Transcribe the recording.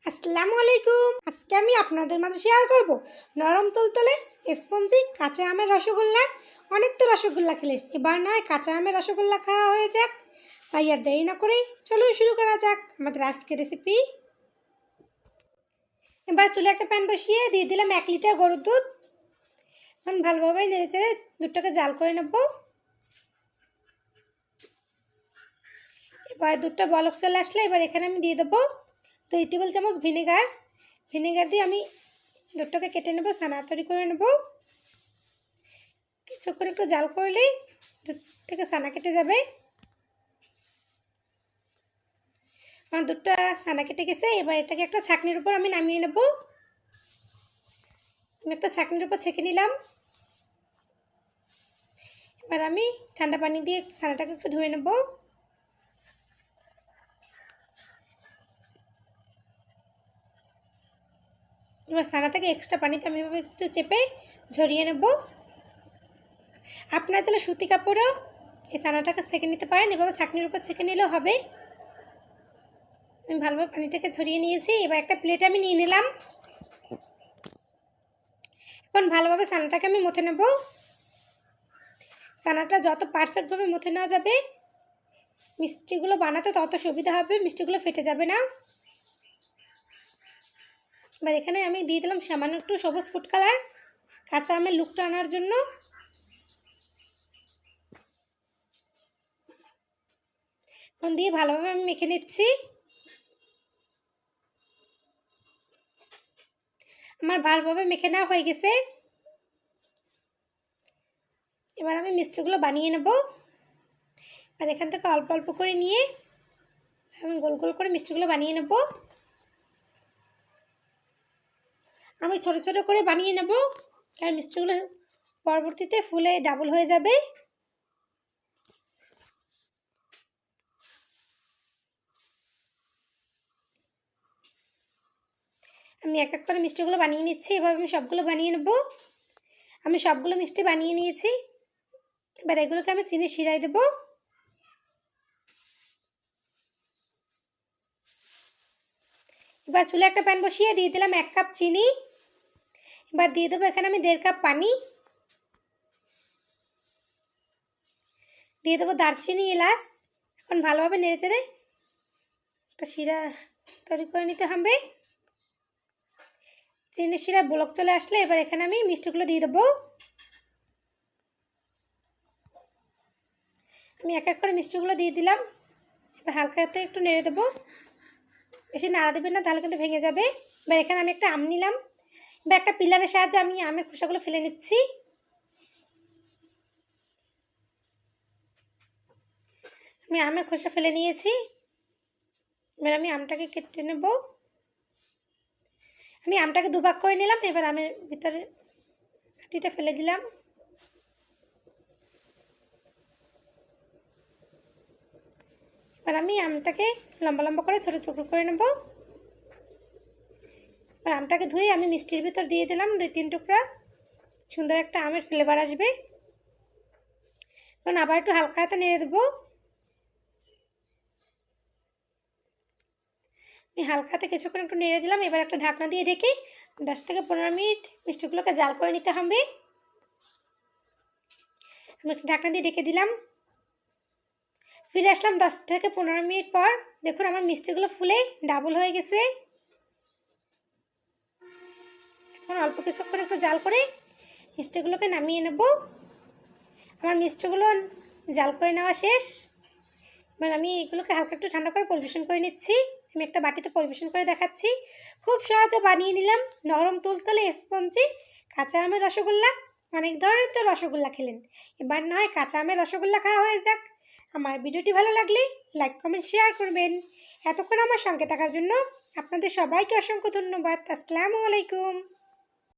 আসসালামু আলাইকুম। আজকে আমি আপনাদের মাঝে শেয়ার করব নরম তুলতুলে স্পঞ্জি কাঁচা আমের রসগোল্লা। অনেক তো রসগোল্লা খেলে, এবার নয় কাঁচা আমের রসগোল্লা খাওয়া হয়ে যাক। তাই আর দেরি না করেই চলুন শুরু করা যাক আমাদের আজকের রেসিপি। এবার চুলে একটা প্যান বসিয়ে দিয়ে দিলাম 1 লিটার গরুর দুধ। এখন ভালোভাবে নেড়ে চেড়ে দুধটাকে জাল করে নেব। এবার দুধটা বলক চলে আসলে এবার এখানে আমি দিয়ে দেবো 2 টেবিল চামচ ভিনেগার দিয়ে আমি দুধটাকে কেটে নেব, ছানা তৈরি করে নেব। কিছুক্ষণ একটু জাল করলেই দুধ থেকে ছানা কেটে যাবে। আমার দুধটা ছানা কেটে গেছে। এবার এটাকে একটা ছাঁকনির উপর আমি নামিয়ে নেব। আমি একটা ছাঁকনির উপর ছেঁকে নিলাম। এবার আমি ঠান্ডা পানি দিয়ে ছানাটাকে একটু ধুয়ে নেব। এবার ছানা থেকে এক্সট্রা পানিতে আমি এভাবে একটু চেপে ঝরিয়ে নেব। আপনারা তাহলে সুতি কাপড়েও এই ছানাটাকে ছেঁকে নিতে পারেন, এভাবে ছাঁকনির উপর ছেঁকে নিলেও হবে। আমি ভালোভাবে পানিটাকে ঝরিয়ে নিয়েছি। এবার একটা প্লেট আমি নিয়ে নিলাম। এখন ভালোভাবে ছানাটাকে আমি মথে নেব। ছানাটা যত পারফেক্টভাবে মথে নেওয়া যাবে মিষ্টিগুলো বানাতে তত সুবিধা হবে, মিষ্টিগুলো ফেটে যাবে না। এবার এখানে আমি দিয়ে দিলাম সামান্য একটু সবুজ ফুড কালার, কাঁচা আমের লুকটা আনার জন্য। এখন দিয়ে ভালোভাবে আমি মেখে নিচ্ছি। আমার ভালোভাবে মেখে নেওয়া হয়ে গেছে। এবার আমি মিষ্টিগুলো বানিয়ে নেব। আর এখান থেকে অল্প অল্প করে নিয়ে আমি গোল গোল করে মিষ্টিগুলো বানিয়ে নেব। আমি ছোট ছোট করে বানিয়ে নেব, কারণ মিষ্টিগুলো পরবর্তীতে ফুলে ডাবল হয়ে যাবে। আমি এক এক করে মিষ্টিগুলো বানিয়ে নিচ্ছি। এভাবে আমি সবগুলো বানিয়ে নেব। আমি সবগুলো মিষ্টি বানিয়ে নিয়েছি। এবার এগুলোকে আমি চিনি শিরায় দেব। এবার চুলে একটা প্যান বসিয়ে দিয়ে দিলাম 1 কাপ চিনি। এবার দিয়ে দেবো এখানে আমি 1.5 কাপ পানি। দিয়ে দেবো দারচিনি, এলাচ। এখন ভালোভাবে নেড়ে চেড়ে একটা শিরা তৈরি করে নিতে হবে। চিনির শিরা বলক চলে আসলে এবার এখানে আমি মিষ্টিগুলো দিয়ে দেবো। আমি এক এক করে মিষ্টিগুলো দিয়ে দিলাম। এবার হালকা হাতে একটু নেড়ে দেবো, বেশি নাড়া দেবেন না তাহলে কিন্তু ভেঙে যাবে। এবার এখানে আমি একটা আম নিলাম। এবার একটা পিলারের সাহায্যে আমি আমের খোসাগুলো ফেলে নিচ্ছি। আমি আমের খোসা ফেলে নিয়েছি। এবার আমি আমটাকে কেটে নেব। আমি আমটাকে দুভাগ করে নিলাম। এবার আমের ভিতরে আটিটা ফেলে দিলাম। এবার আমি আমটাকে লম্বা লম্বা করে ছোটো টুকরো করে নেব। এবার আমটাকে ধুয়ে আমি মিষ্টির ভিতর দিয়ে দিলাম 2-3 টুকরা। সুন্দর একটা আমের ফ্লেভার আসবে। এখন আবার একটু হালকা হাতে নেড়ে দেবো। আমি হালকা হাতে কিছুক্ষণ একটু নেড়ে দিলাম। এবার একটা ঢাকনা দিয়ে ঢেকে 10 থেকে 15 মিনিট মিষ্টিগুলোকে জাল করে নিতে হবে। আমি একটা ঢাকনা দিয়ে ঢেকে দিলাম। ফিরে আসলাম 10 থেকে 15 মিনিট পর। দেখুন আমার মিষ্টিগুলো ফুলে ডাবল হয়ে গেছে। এখন অল্প কিছুক্ষণ একটু জাল করে মিষ্টিগুলোকে নামিয়ে নেব। আমার মিষ্টিগুলো জাল করে নেওয়া শেষ। এবার আমি এগুলোকে হালকা একটু ঠান্ডা করে পরিবেশন করে নিচ্ছি। আমি একটা বাটিতে পরিবেশন করে দেখাচ্ছি। খুব সহজে বানিয়ে নিলাম নরম তুলতুলে স্পঞ্জি কাঁচা আমের রসগোল্লা। অনেক ধরনের তো রসগোল্লা খেলেন, এবার নয় কাঁচা আমের রসগোল্লা খাওয়া হয়ে যাক। আমার ভিডিওটি ভালো লাগলে লাইক কমেন্ট শেয়ার করবেন। এতক্ষণ আমার সঙ্গে থাকার জন্য আপনাদের সবাইকে অসংখ্য ধন্যবাদ। আসসালামু আলাইকুম।